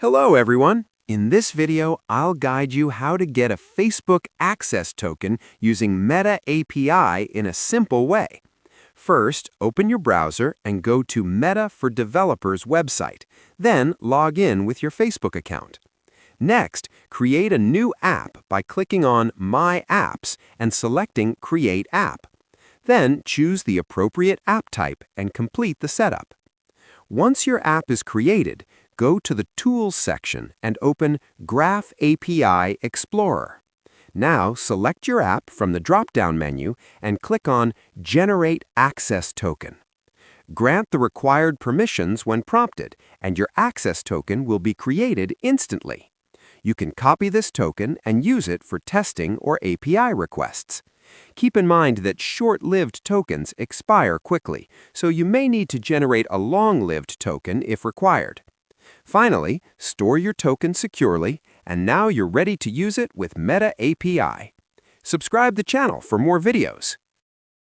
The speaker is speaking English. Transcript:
Hello, everyone. In this video, I'll guide you how to get a Facebook Access Token using Meta API in a simple way. First, open your browser and go to Meta for Developers website. Then, log in with your Facebook account. Next, create a new app by clicking on My Apps and selecting Create App. Then, choose the appropriate app type and complete the setup. Once your app is created, go to the Tools section and open Graph API Explorer. Now select your app from the drop-down menu and click on Generate Access Token. Grant the required permissions when prompted, and your access token will be created instantly. You can copy this token and use it for testing or API requests. Keep in mind that short-lived tokens expire quickly, so you may need to generate a long-lived token if required. Finally, store your token securely, and now you're ready to use it with Meta API. Subscribe the channel for more videos.